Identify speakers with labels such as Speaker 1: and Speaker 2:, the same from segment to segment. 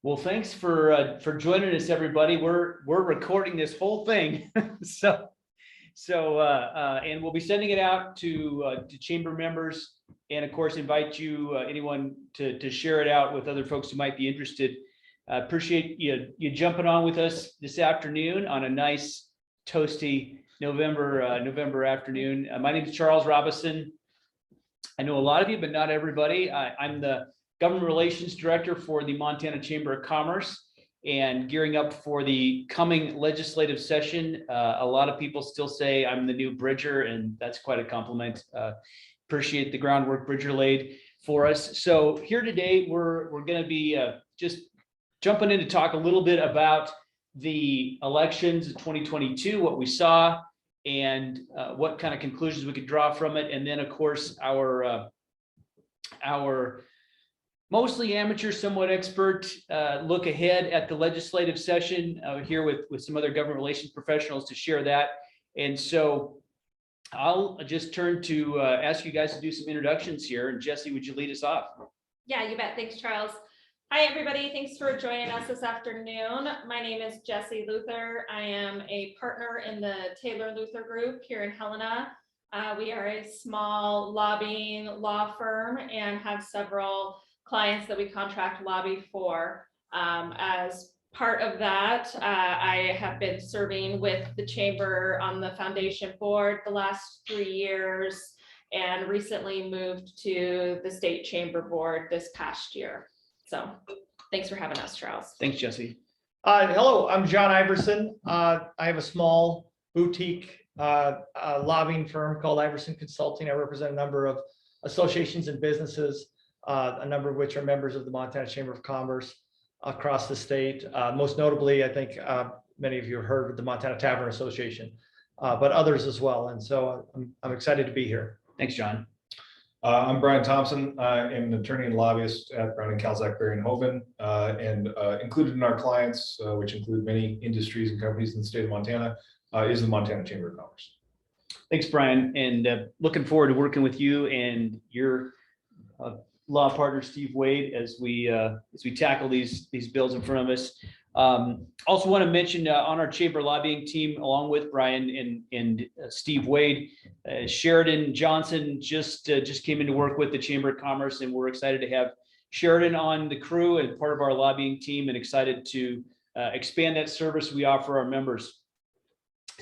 Speaker 1: Well, thanks for joining us, everybody. We're recording this whole thing, and we'll be sending it out to chamber members, and of course, invite you anyone to share it out with other folks who might be interested. Appreciate you jumping on with us this afternoon on a nice toasty November afternoon. My name is Charles Robison. I know a lot of you, but not everybody. I'm the Government Relations Director for the Montana Chamber of Commerce, and gearing up for the coming legislative session. A lot of people still say I'm the new Bridger, and that's quite a compliment. Appreciate the groundwork Bridger laid for us. So here today, we're going to be just jumping in to talk a little bit about the elections of 2022, what we saw, and what kind of conclusions we could draw from it. And then, of course, our mostly amateur, somewhat expert look ahead at the legislative session here with some other government relations professionals to share that. And so I'll just turn to ask you guys to do some introductions here. And Jessie, would you lead us off?
Speaker 2: Yeah, you bet. Thanks, Charles. Hi, everybody. Thanks for joining us this afternoon. My name is Jessie Luther. I am a partner in the Taylor Luther Group here in Helena. We are a small lobbying law firm and have several clients that we contract lobby for. As part of that, I have been serving with the chamber on the foundation board the last 3 years and recently moved to the state chamber board this past year. So thanks for having us, Charles.
Speaker 1: Thanks, Jessie.
Speaker 3: Hello, I'm John Iverson. I have a small boutique lobbying firm called Iverson Consulting. I represent a number of associations and businesses, a number of which are members of the Montana Chamber of Commerce across the state. Most notably, I think many of you have heard of the Montana Tavern Association, but others as well. And so I'm excited to be here.
Speaker 1: Thanks, John.
Speaker 4: I'm Brian Thompson. I'm an attorney and lobbyist at Brown & Kaleczyc, and Hoven, and included in our clients, which include many industries and companies in the state of Montana, is the Montana Chamber of Commerce.
Speaker 1: Thanks, Brian, and looking forward to working with you and your law partner Steve Wade as we tackle these bills in front of us. Also want to mention on our chamber lobbying team, along with Brian and Steve Wade, Sheridan Johnson just came into work with the Chamber of Commerce, and we're excited to have Sheridan on the crew and part of our lobbying team, and excited to expand that service we offer our members.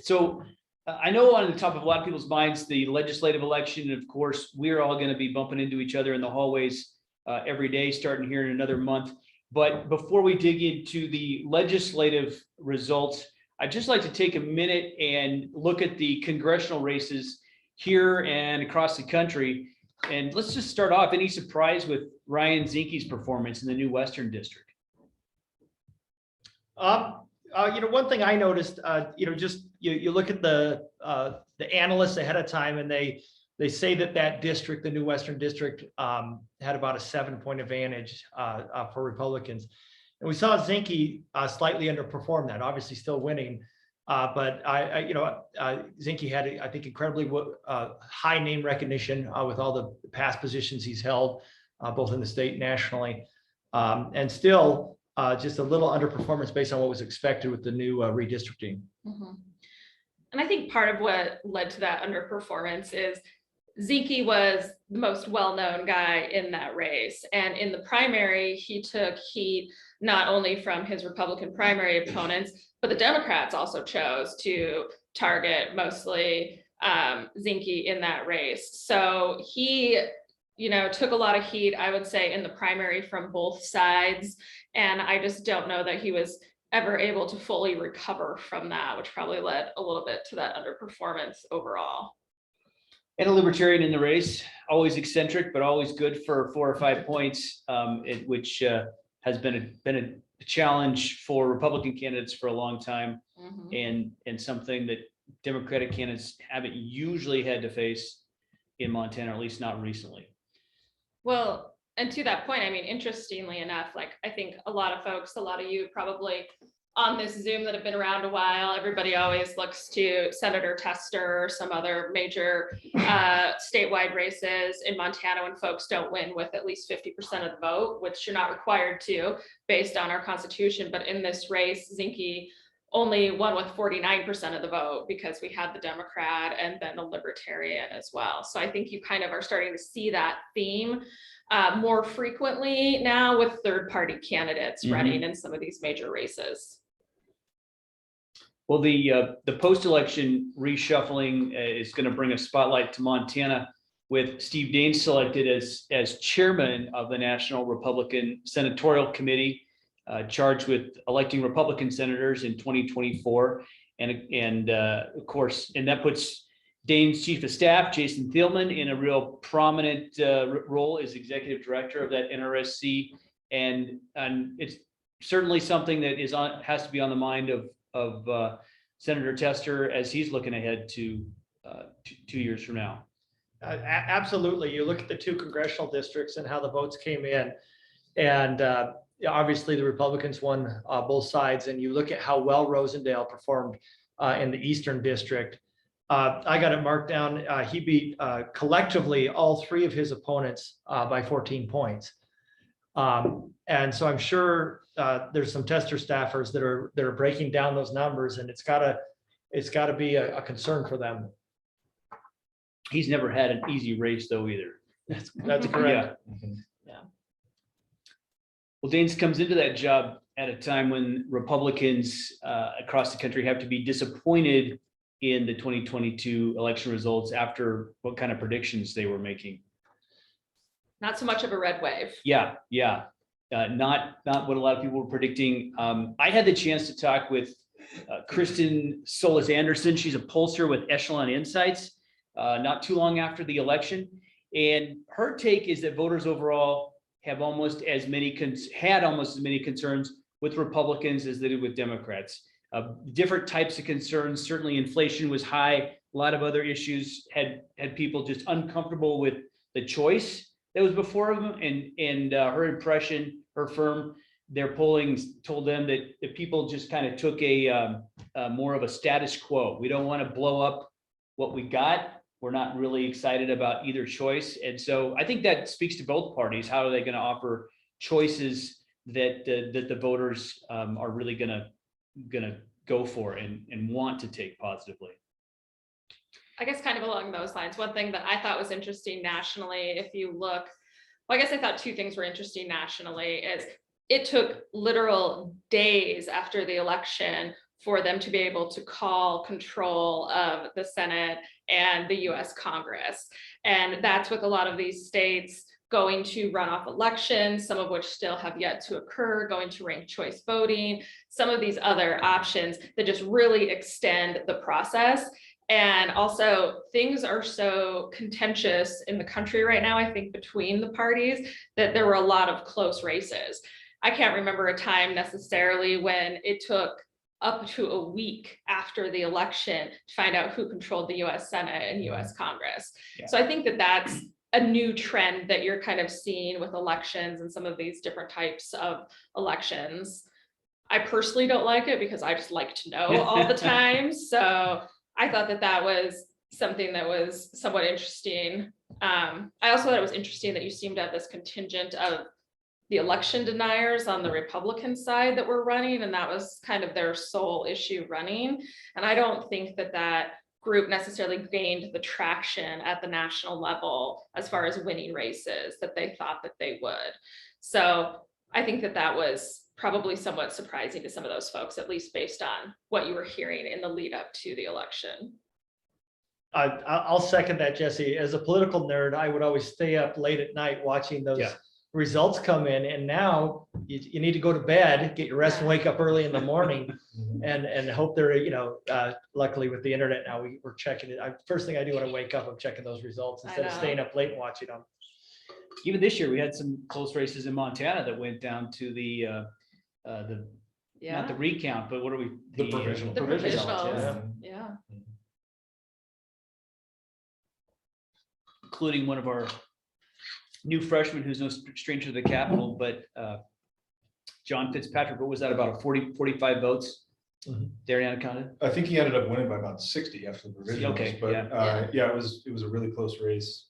Speaker 1: So I know on the top of a lot of people's minds, the legislative election, and of course, we're all going to be bumping into each other in the hallways every day, starting here in another month. But before we dig into the legislative results, I'd just like to take a minute and look at the congressional races here and across the country. And let's just start off. Any surprise with Ryan Zinke's performance in the new Western District?
Speaker 3: One thing I noticed, you look at the analysts ahead of time, and they say that district, the new Western District, had about a 7-point advantage for Republicans. And we saw Zinke slightly underperform that, obviously still winning. But Zinke had, I think, incredibly high name recognition with all the past positions he's held, both in the state and nationally. And still just a little underperformance based on what was expected with the new redistricting.
Speaker 2: Mm-hmm. And I think part of what led to that underperformance is Zinke was the most well-known guy in that race. And in the primary, he took heat not only from his Republican primary opponents, but the Democrats also chose to target mostly Zinke in that race. So he, took a lot of heat, I would say, in the primary from both sides. And I just don't know that he was ever able to fully recover from that, which probably led a little bit to that underperformance overall.
Speaker 1: And a libertarian in the race, always eccentric, but always good for 4 or 5 points, which has been a challenge for Republican candidates for a long time, mm-hmm. and something that Democratic candidates haven't usually had to face in Montana, or at least not recently.
Speaker 2: Well, and to that point, I mean, interestingly enough, like I think a lot of folks, a lot of you probably on this Zoom that have been around a while, everybody always looks to Senator Tester or some other major statewide races in Montana when folks don't win with at least 50% of the vote, which you're not required to based on our constitution. But in this race, Zinke only won with 49% of the vote because we had the Democrat and then the Libertarian as well. So I think you kind of are starting to see that theme more frequently now with third-party candidates running in some of these major races.
Speaker 1: Well, the post-election reshuffling is going to bring a spotlight to Montana with Steve Daines selected as chairman of the National Republican Senatorial Committee, charged with electing Republican senators in 2024. And of course, and that puts Daines' chief of staff, Jason Thielman, in a real prominent role as executive director of that NRSC. And it's certainly something that has to be on the mind of Senator Tester as he's looking ahead to 2 years from now.
Speaker 3: Absolutely. You look at the 2 congressional districts and how the votes came in, and obviously the Republicans won both sides. And you look at how well Rosendale performed in the Eastern District. I got it marked down. He beat collectively all 3 of his opponents by 14 points. And so I'm sure there's some Tester staffers that are breaking down those numbers, and it's gotta be a concern for them.
Speaker 1: He's never had an easy race though either.
Speaker 3: That's correct.
Speaker 2: Yeah.
Speaker 1: Well, Daines comes into that job at a time when Republicans across the country have to be disappointed in the 2022 election results after what kind of predictions they were making.
Speaker 2: Not so much of a red wave.
Speaker 1: Yeah. Not what a lot of people were predicting. I had the chance to talk with Kristen Solis Anderson. She's a pollster with Echelon Insights not too long after the election. And her take is that voters overall have almost as many concerns with Republicans as they did with Democrats. Different types of concerns. Certainly inflation was high. A lot of other issues had people just uncomfortable with the choice that was before them. And her impression, her firm, their polling told them that people just kind of took a more of a status quo. We don't want to blow up what we got. We're not really excited about either choice. And so I think that speaks to both parties. How are they going to offer choices that the voters are really going to go for and want to take positively?
Speaker 2: I guess kind of along those lines, one thing that I thought was interesting nationally, if you look, well, I guess I thought 2 things were interesting nationally, is it took literal days after the election for them to be able to call control of the Senate and the US Congress. And that's with a lot of these states going to runoff elections, some of which still have yet to occur, going to ranked choice voting, some of these other options that just really extend the process. And also things are so contentious in the country right now, I think between the parties, that there were a lot of close races. I can't remember a time necessarily when it took up to a week after the election to find out who controlled the US Senate and US Congress.
Speaker 1: Yeah.
Speaker 2: So I think that that's a new trend that you're kind of seeing with elections and some of these different types of elections. I personally don't like it because I just like to know all the time. So I thought that was something that was somewhat interesting. I also thought it was interesting that you seemed to have this contingent of the election deniers on the Republican side that were running, and that was kind of their sole issue running. And I don't think that group necessarily gained the traction at the national level as far as winning races that they thought that they would. So I think that was probably somewhat surprising to some of those folks, at least based on what you were hearing in the lead up to the election.
Speaker 3: I'll second that, Jesse. As a political nerd, I would always stay up late at night watching those results come in, and now you need to go to bed, get your rest, and wake up early in the morning, and hope they're, luckily with the internet now, we're checking it. First thing I do when I wake up, I'm checking those results instead of staying up late and watching them.
Speaker 1: Even this year, we had some close races in Montana that went down to the not the recount, but what are we?
Speaker 4: The provisional.
Speaker 2: The provisionals.
Speaker 3: Yeah.
Speaker 1: Including one of our new freshmen who's no stranger to the Capitol, but John Fitzpatrick, what was that, about 45 votes there in Anaconda?
Speaker 4: I think he ended up winning by about 60 after the provisionals.
Speaker 1: Okay,
Speaker 4: But
Speaker 1: yeah.
Speaker 4: yeah, it was a really close race.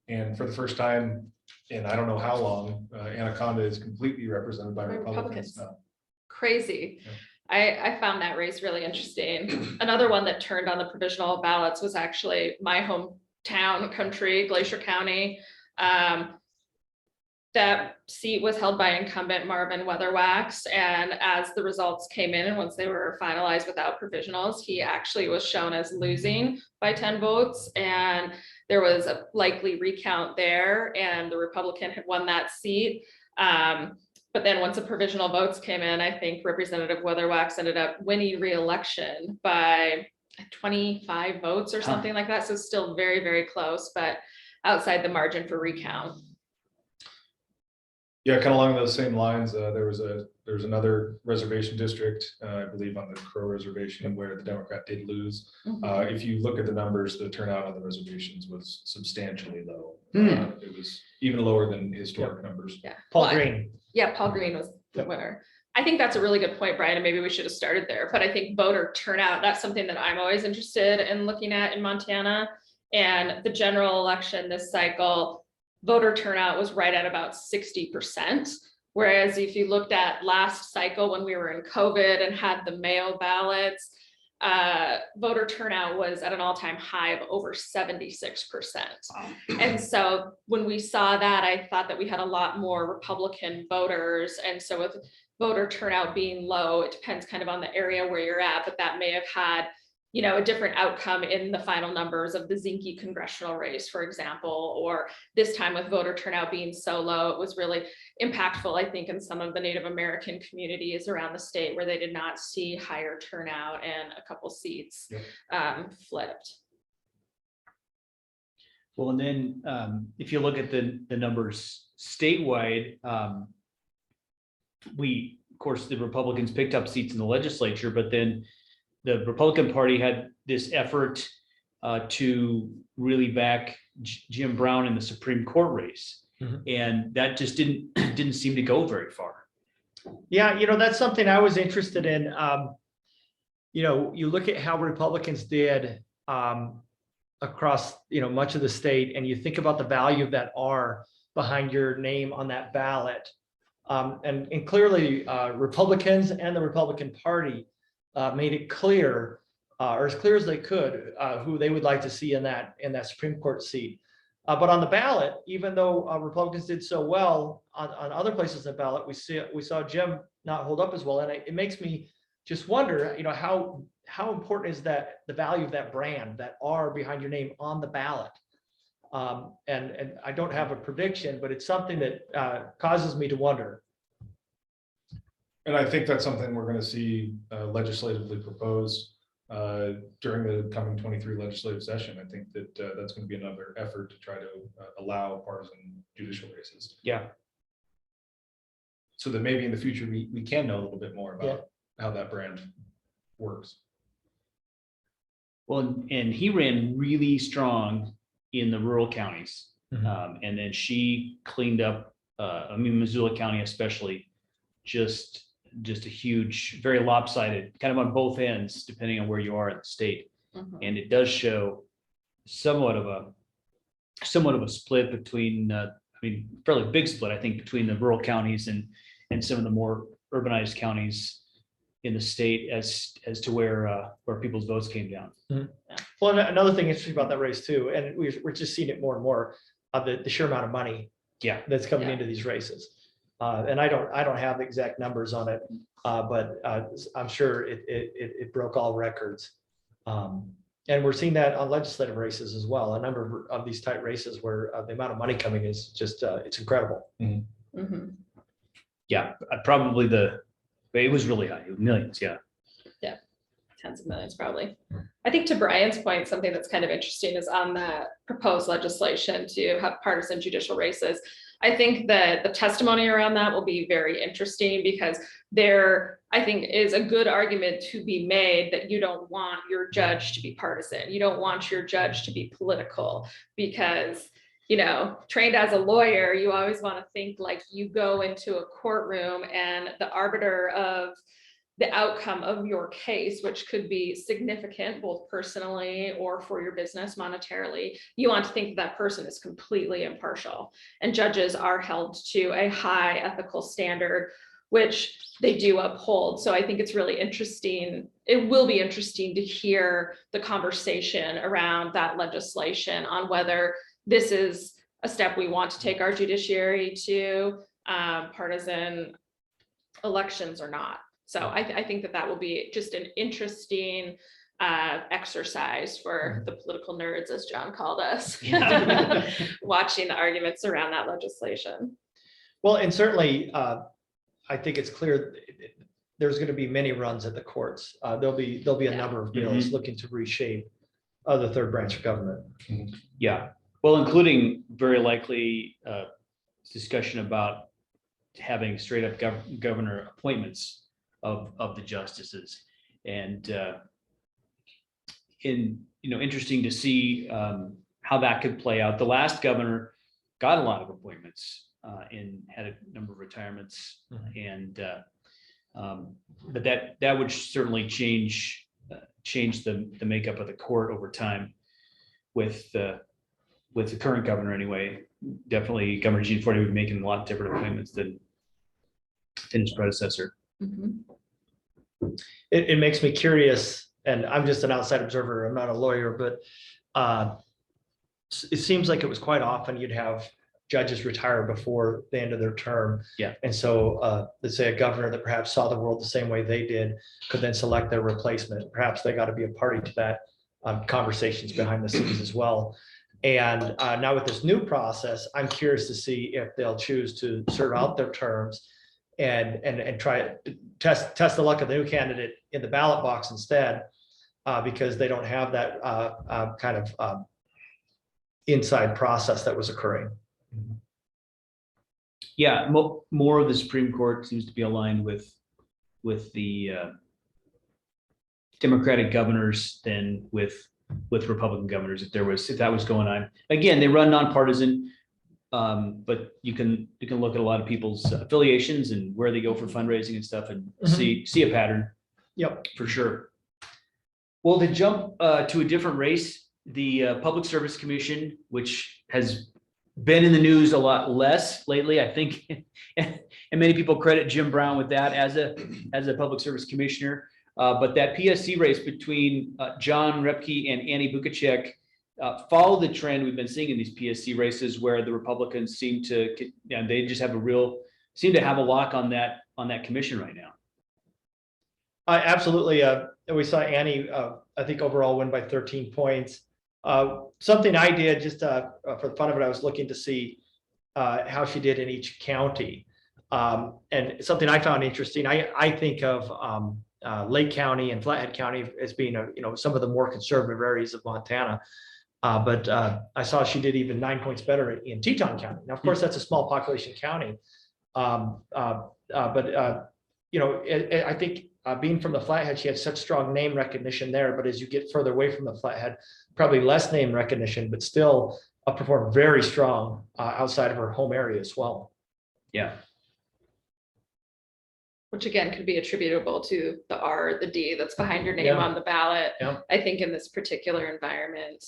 Speaker 4: And for the first time in I don't know how long, Anaconda is completely represented by
Speaker 5: By
Speaker 4: Republicans
Speaker 5: Republicans.
Speaker 4: now.
Speaker 5: Crazy.
Speaker 4: Yeah.
Speaker 5: I found that race really interesting. Another one that turned on the provisional ballots was actually my hometown country, Glacier County. That seat was held by incumbent Marvin Weatherwax, and as the results came in and once they were finalized without provisionals, he actually was shown as losing by 10 votes, and there was a likely recount there, and the Republican had won that seat. But then once the provisional votes came in, I think Representative Weatherwax ended up winning re-election by 25 votes or something like that. So still very, very close, but outside the margin for recount.
Speaker 4: Yeah, kind of along those same lines, there was another reservation district, I believe on the Crow Reservation, where the Democrat did lose. If you look at the numbers, the turnout on the reservations was substantially low. It was even lower than historic numbers.
Speaker 5: Yeah.
Speaker 3: Paul
Speaker 5: Well,
Speaker 3: Green.
Speaker 5: Yeah, Paul Green was the winner. I think that's a really good point, Brian, and maybe we should have started there, but I think voter turnout, that's something that I'm always interested in looking at in Montana. And the general election this cycle, voter turnout was right at about 60%. Whereas if you looked at last cycle when we were in COVID and had the mail ballots, voter turnout was at an all-time high of over 76%. And so when we saw that, I thought that we had a lot more Republican voters. And so with voter turnout being low, it depends kind of on the area where you're at, but that may have had, you know, a different outcome in the final numbers of the Zinke congressional race, for example, or this time with voter turnout being so low, it was really impactful, I think, in some of the Native American communities around the state where they did not see higher turnout and a couple seats flipped.
Speaker 1: Well, and then if you look at the numbers statewide, of course, the Republicans picked up seats in the legislature, but then the Republican Party had this effort to really back Jim Brown in the Supreme Court race. And that just didn't seem to go very far.
Speaker 3: Yeah, you know, that's something I was interested in. You know, you look at how Republicans did across, you know, much of the state, and you think about the value of that R behind your name on that ballot. And clearly Republicans and the Republican Party made it clear, or as clear as they could, who they would like to see in that Supreme Court seat. But on the ballot, even though Republicans did so well on other places on the ballot, we saw Jim not hold up as well. And it makes me just wonder, you know, how important is that, the value of that brand, that R behind your name on the ballot? And I don't have a prediction, but it's something that causes me to wonder.
Speaker 4: And I think that's something we're going to see legislatively proposed during the coming 23 legislative session. I think that that's going to be another effort to try to allow partisan judicial races.
Speaker 1: Yeah.
Speaker 4: So that maybe in the future we can know a little bit more about how that brand works.
Speaker 1: Well, and he ran really strong in the rural counties. And then she cleaned up, Missoula County especially, just a huge, very lopsided, kind of on both ends, depending on where you are in the state. And it does show somewhat of a split between, fairly big split, I think, between the rural counties and some of the more urbanized counties in the state as to where people's votes came down.
Speaker 3: Well, another thing interesting about that race too, and we're just seeing it more and more, the sheer amount of money that's coming into these races. And I don't have the exact numbers on it, but I'm sure it broke all records. And we're seeing that on legislative races as well. A number of these tight races where the amount of money coming is just, it's incredible.
Speaker 1: Yeah, probably it was really high, millions. Yeah.
Speaker 5: Tens of millions, probably. I think to Brian's point, something that's kind of interesting is on the proposed legislation to have partisan judicial races. I think that the testimony around that will be very interesting because there, I think, is a good argument to be made that you don't want your judge to be partisan. You don't want your judge to be political because trained as a lawyer, you always want to think like you go into a courtroom and the arbiter of the outcome of your case, which could be significant both personally or for your business monetarily, you want to think that person is completely impartial. And judges are held to a high ethical standard, which they do uphold. So I think it's really interesting. It will be interesting to hear the conversation around that legislation on whether this is a step we want to take our judiciary to, partisan elections or not. So I think that will be just an interesting exercise for the political nerds, as John called us, watching the arguments around that legislation.
Speaker 3: Well, and certainly, I think it's clear there's going to be many runs at the courts. There'll be a number of bills looking to reshape the third branch of government.
Speaker 1: Yeah, well, including very likely discussion about having straight up governor appointments of the justices, and interesting to see how that could play out. The last governor got a lot of appointments and had a number of retirements, and but that would certainly change the makeup of the court over time with the current governor anyway. Definitely Governor Gene Forty would be making a lot of different appointments than his predecessor.
Speaker 3: It makes me curious, and I'm just an outside observer, I'm not a lawyer, but it seems like it was quite often you'd have judges retire before the end of their term.
Speaker 1: Yeah.
Speaker 3: And so let's say a governor that perhaps saw the world the same way they did could then select their replacement. Perhaps they got to be a party to that conversations behind the scenes as well. And now with this new process, I'm curious to see if they'll choose to serve out their terms and try to test the luck of the new candidate in the ballot box instead, because they don't have that kind of inside process that was occurring.
Speaker 1: Yeah, more of the Supreme Court seems to be aligned with the Democratic governors than with Republican governors. If that was going on, again, they run nonpartisan, but you can look at a lot of people's affiliations and where they go for fundraising and stuff, and see a pattern.
Speaker 3: Yep,
Speaker 1: for sure. Well, to jump to a different race, the Public Service Commission, which has been in the news a lot less lately, I think, and many people credit Jim Brown with that as a public service commissioner. But that PSC race between John Repke and Annie Bukacek follow the trend we've been seeing in these PSC races, where the Republicans seem to, they just have seem to have a lock on that commission right now.
Speaker 3: Absolutely. We saw Annie, I think overall win by 13 points. Something I did just for the fun of it, I was looking to see how she did in each county. And something I found interesting, I think of Lake County and Flathead County as being some of the more conservative areas of Montana. But I saw she did even 9 points better in Teton County. Now, of course, that's a small population county. But I think being from the Flathead, she had such strong name recognition there. But as you get further away from the Flathead, probably less name recognition, but still performed very strong outside of her home area as well.
Speaker 1: Yeah.
Speaker 5: Which again could be attributable to the R or the D that's behind your name on the ballot.
Speaker 3: Yeah.
Speaker 5: I think in this particular environment.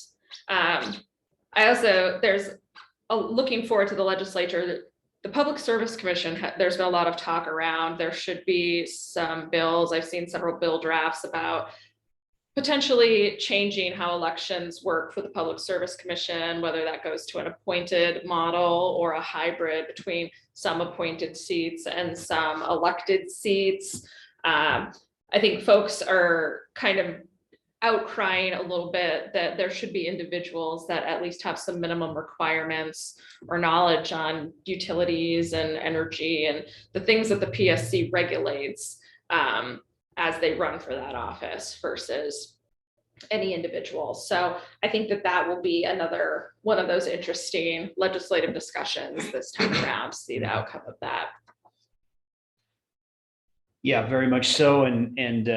Speaker 5: Looking forward to the legislature. The Public Service Commission, there's been a lot of talk around, there should be some bills. I've seen several bill drafts about potentially changing how elections work for the Public Service Commission, whether that goes to an appointed model or a hybrid between some appointed seats and some elected seats. I think folks are kind of outcrying a little bit that there should be individuals that at least have some minimum requirements or knowledge on utilities and energy and the things that the PSC regulates as they run for that office versus any individual. So I think that will be another one of those interesting legislative discussions this time around to see the outcome of that.
Speaker 1: Yeah, very much so. And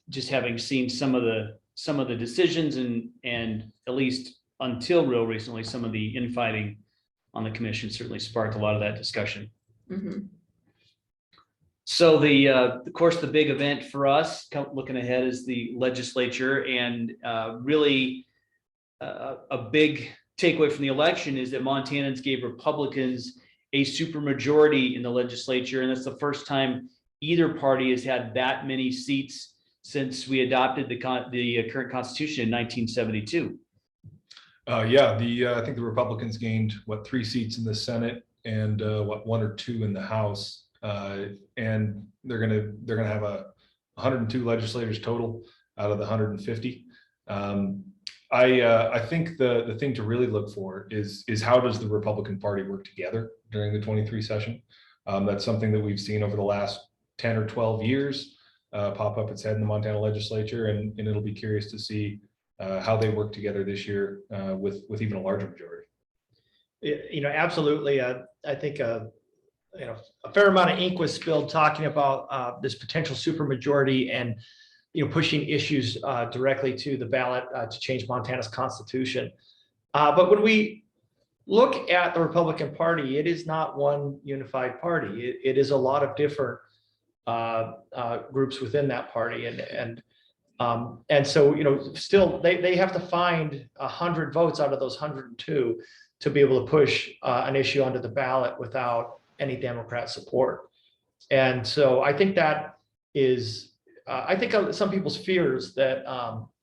Speaker 1: just having seen some of the decisions and at least until real recently, some of the infighting on the commission certainly sparked a lot of that discussion.
Speaker 5: Mhm.
Speaker 1: So of course, the big event for us looking ahead is the legislature, and really a big takeaway from the election is that Montanans gave Republicans a supermajority in the legislature, and that's the first time either party has had that many seats since we adopted the current constitution in 1972.
Speaker 4: I think the Republicans gained 3 seats in the Senate and 1 or 2 in the House, and they're gonna have 102 legislators total out of the 150. I think the thing to really look for is how does the Republican Party work together during the 23 session? That's something that we've seen over the last 10 or 12 years pop up its head in the Montana legislature, and it'll be curious to see how they work together this year with even a larger majority.
Speaker 3: Absolutely. I think a fair amount of ink was spilled talking about this potential supermajority and pushing issues directly to the ballot to change Montana's constitution. But when we look at the Republican Party, it is not one unified party. It is a lot of different groups within that party, and so still they have to find 100 votes out of those 102 to be able to push an issue onto the ballot without any Democrat support. And so I think that is, I think some people's fears that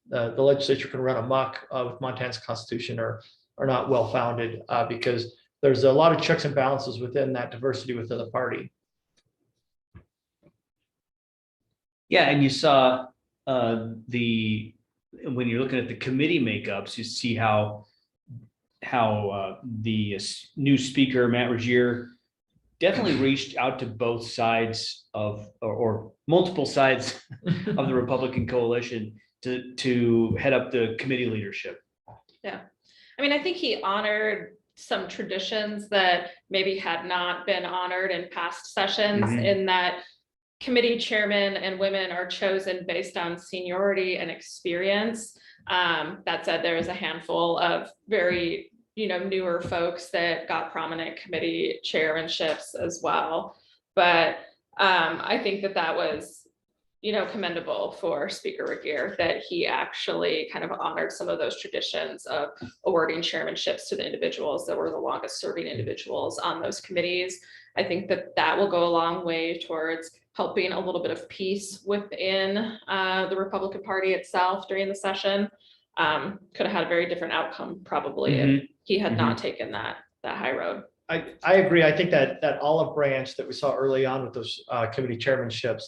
Speaker 3: the legislature can run amok with Montana's constitution are not well founded, because there's a lot of checks and balances within that diversity within the party.
Speaker 1: Yeah, and you saw when you're looking at the committee makeups, you see how the new speaker, Matt Regier, definitely reached out to both sides or multiple sides of the Republican coalition to head up the committee leadership.
Speaker 5: Yeah, I mean, I think he honored some traditions that maybe had not been honored in past sessions, in that committee chairmen and women are chosen based on seniority and experience. That said, there is a handful of very newer folks that got prominent committee chairmanships as well. But I think that was commendable for Speaker Regier, that he actually kind of honored some of those traditions of awarding chairmanships to the individuals that were the longest serving individuals on those committees. I think that will go a long way towards helping a little bit of peace within the Republican Party itself during the session. Could have had a very different outcome probably if he had not taken that high road.
Speaker 3: I agree. I think that olive branch that we saw early on with those committee chairmanships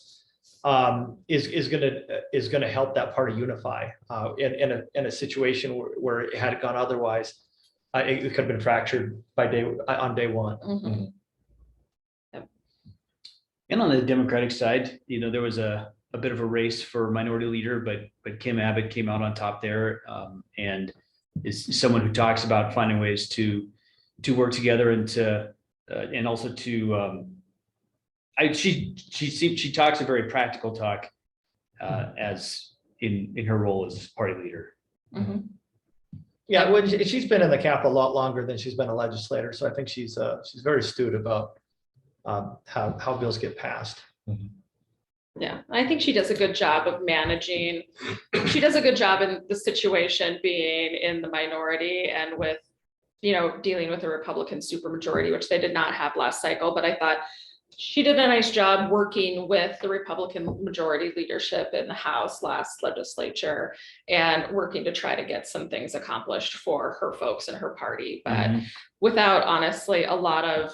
Speaker 3: is going to help that party unify in a situation where it had gone otherwise. It could have been fractured on day one.
Speaker 1: And on the Democratic side, there was a bit of a race for minority leader, but Kim Abbott came out on top there, and is someone who talks about finding ways to work together and also to she talks a very practical talk as in her role as party leader.
Speaker 3: Yeah, well, she's been in the Capitol a lot longer than she's been a legislator, so I think she's very astute about how bills get passed.
Speaker 5: Yeah, I think she does a good job of managing. She does a good job in the situation being in the minority and with, dealing with a Republican supermajority, which they did not have last cycle. But I thought she did a nice job working with the Republican majority leadership in the House last legislature and working to try to get some things accomplished for her folks and her party. But without, honestly, a lot of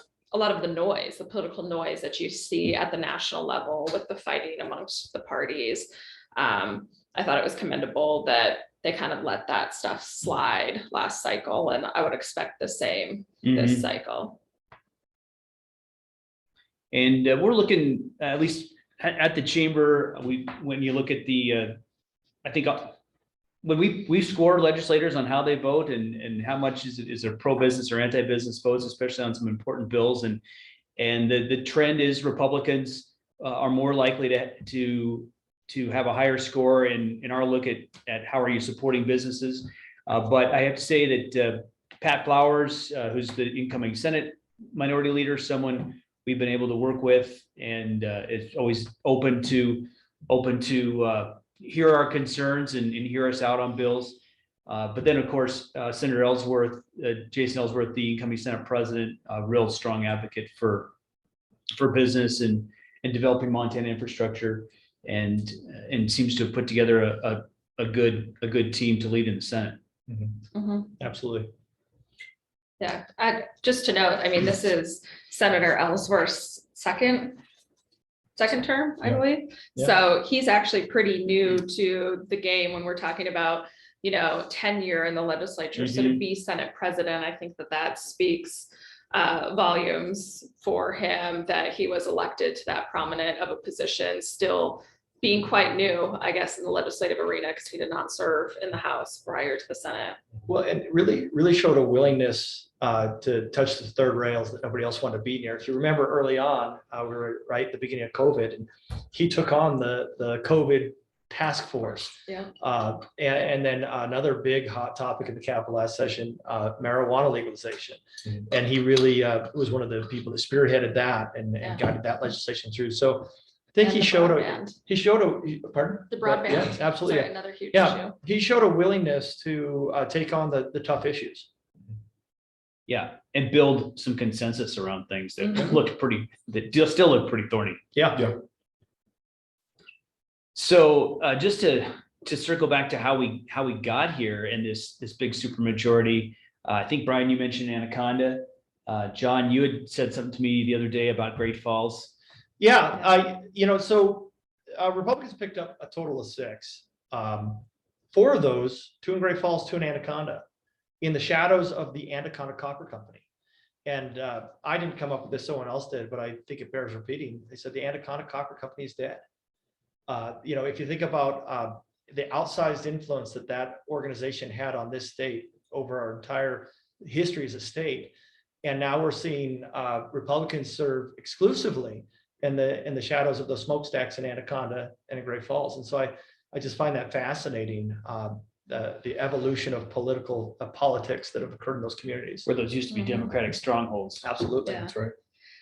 Speaker 5: the noise, the political noise that you see at the national level with the fighting amongst the parties. I thought it was commendable that they kind of let that stuff slide last cycle, and I would expect the same this cycle.
Speaker 1: And we're looking, at least at the chamber, when you look at I think when we score legislators on how they vote and how much is there pro-business or anti-business votes, especially on some important bills, and the trend is Republicans are more likely to have a higher score in our look at how are you supporting businesses. But I have to say that Pat Flowers, who's the incoming Senate Minority Leader, someone we've been able to work with, and is always open to hear our concerns and hear us out on bills. But then, of course, Senator Ellsworth, Jason Ellsworth, the incoming Senate President, a real strong advocate for business and developing Montana infrastructure, and seems to have put together a good team to lead in the Senate.
Speaker 3: Absolutely.
Speaker 5: Yeah, just to note, I mean, this is Senator Ellsworth's second term, I believe.
Speaker 3: Yeah.
Speaker 5: So he's actually pretty new to the game when we're talking about, tenure in the legislature. So to be Senate President, I think that speaks volumes for him, that he was elected to that prominent of a position, still being quite new, I guess, in the legislative arena, because he did not serve in the House prior to the Senate.
Speaker 3: Well, and really showed a willingness to touch the third rails that nobody else wanted to be near. If you remember early on, we were right at the beginning of COVID, and he took on the COVID task force.
Speaker 5: Yeah.
Speaker 3: And then another big hot topic in the Capitol last session, marijuana legalization. And he really was one of the people that spearheaded that and guided that legislation through. So I think
Speaker 5: And
Speaker 3: he showed pardon?
Speaker 5: The broadband.
Speaker 3: Yeah, absolutely.
Speaker 5: Sorry, another huge
Speaker 3: Yeah,
Speaker 5: issue.
Speaker 3: he showed a willingness to take on the tough issues.
Speaker 1: Yeah, and build some consensus around things that
Speaker 5: Mhm.
Speaker 1: still look pretty thorny.
Speaker 3: Yeah.
Speaker 1: So just to circle back to how we got here in this big supermajority, I think Brian, you mentioned Anaconda. John, you had said something to me the other day about Great Falls.
Speaker 3: Yeah, so Republicans picked up a total of 6. 4 of those, 2 in Great Falls, 2 in Anaconda, in the shadows of the Anaconda Copper Company. And I didn't come up with this, someone else did, but I think it bears repeating. They said the Anaconda Copper Company is dead. If you think about the outsized influence that organization had on this state over our entire history as a state, and now we're seeing Republicans serve exclusively in the shadows of the smokestacks in Anaconda and in Great Falls. And so I just find that fascinating, the evolution of politics that have occurred in those communities.
Speaker 1: Where those used to be Democratic strongholds.
Speaker 3: Absolutely.
Speaker 5: Yeah.
Speaker 3: That's right.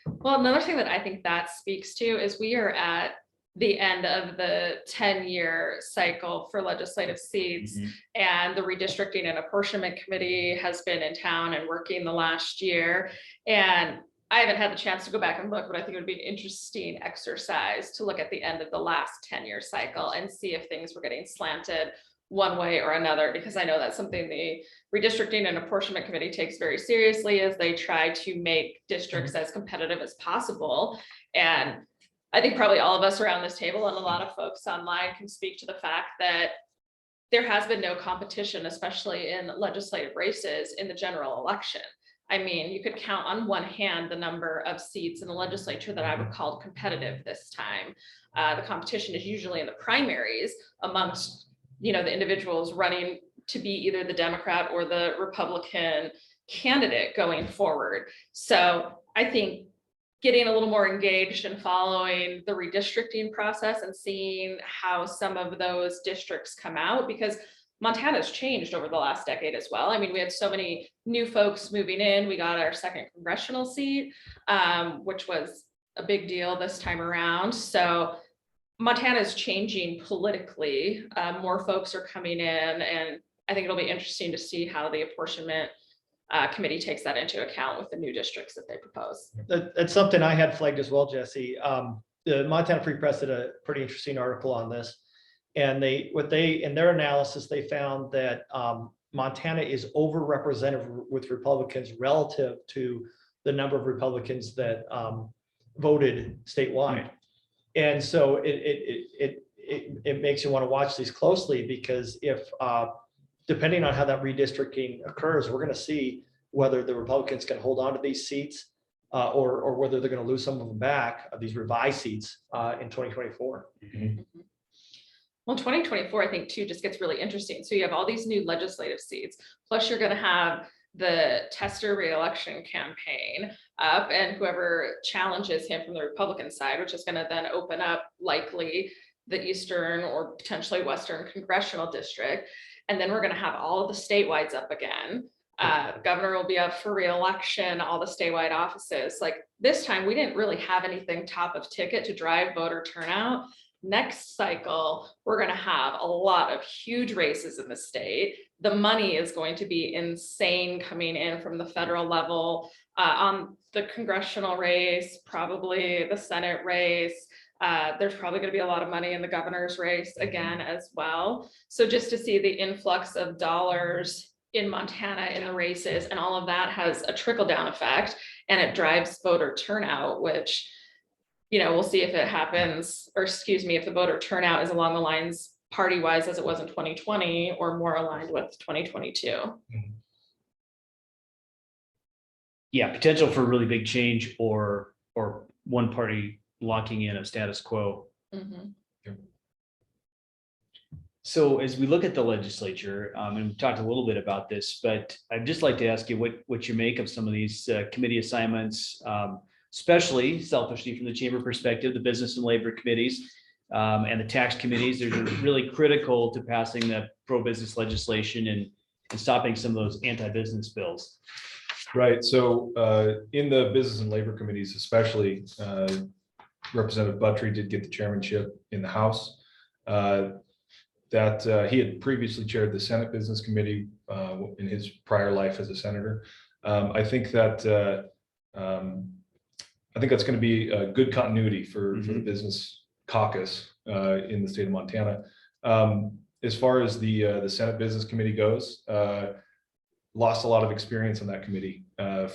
Speaker 5: Well, another thing that I think that speaks to is we are at the end of the 10-year cycle for legislative seats, and the redistricting and apportionment committee has been in town and working the last year. And I haven't had the chance to go back and look, but I think it would be an interesting exercise to look at the end of the last 10-year cycle and see if things were getting slanted one way or another, because I know that's something the redistricting and apportionment committee takes very seriously, as they try to make districts as competitive as possible. And I think probably all of us around this table and a lot of folks online can speak to the fact that there has been no competition, especially in legislative races in the general election. I mean, you could count on one hand the number of seats in the legislature that I would call competitive this time. The competition is usually in the primaries amongst, the individuals running to be either the Democrat or the Republican candidate going forward. So I think getting a little more engaged and following the redistricting process and seeing how some of those districts come out, because Montana's changed over the last decade as well. I mean, we had so many new folks moving in. We got our second congressional seat, which was a big deal this time around. So Montana is changing politically. More folks are coming in, and I think it'll be interesting to see how the apportionment committee takes that into account with the new districts that they propose.
Speaker 3: That's something I had flagged as well, Jesse. The Montana Free Press did a pretty interesting article on this. And in their analysis, they found that Montana is overrepresented with Republicans relative to the number of Republicans that voted statewide. And so it makes you want to watch these closely, because if depending on how that redistricting occurs, we're going to see whether the Republicans can hold on to these seats or whether they're going to lose some of them back, these revised seats in 2024.
Speaker 5: Well, 2024, I think too, just gets really interesting. So you have all these new legislative seats, plus you're going to have the Tester reelection campaign up, and whoever challenges him from the Republican side, which is going to then open up likely the Eastern or potentially Western congressional district. And then we're gonna have all of the statewides up again. Governor will be up for reelection, all the statewide offices. Like this time, we didn't really have anything top of ticket to drive voter turnout. Next cycle, we're gonna have a lot of huge races in the state. The money is going to be insane coming in from the federal level, on the congressional race, probably the Senate race. There's probably gonna be a lot of money in the governor's race again as well. So just to see the influx of dollars in Montana in the races, and all of that has a trickle down effect, and it drives voter turnout, which, you know, we'll see if it happens, or excuse me, if the voter turnout is along the lines party wise as it was in 2020 or more aligned with 2022.
Speaker 1: Yeah, potential for really big change or one party locking in a status quo.
Speaker 5: Mhm.
Speaker 1: So as we look at the legislature, and we've talked a little bit about this, but I'd just like to ask you what you make of some of these committee assignments, especially selfishly from the chamber perspective, the business and labor committees and the tax committees. They're really critical to passing the pro-business legislation and stopping some of those anti-business bills.
Speaker 4: Right, so in the business and labor committees especially, Representative Buttry did get the chairmanship in the House. That he had previously chaired the Senate Business Committee in his prior life as a senator. I think that's going to be a good continuity for the business caucus in the state of Montana. As far as the Senate Business Committee goes, lost a lot of experience on that committee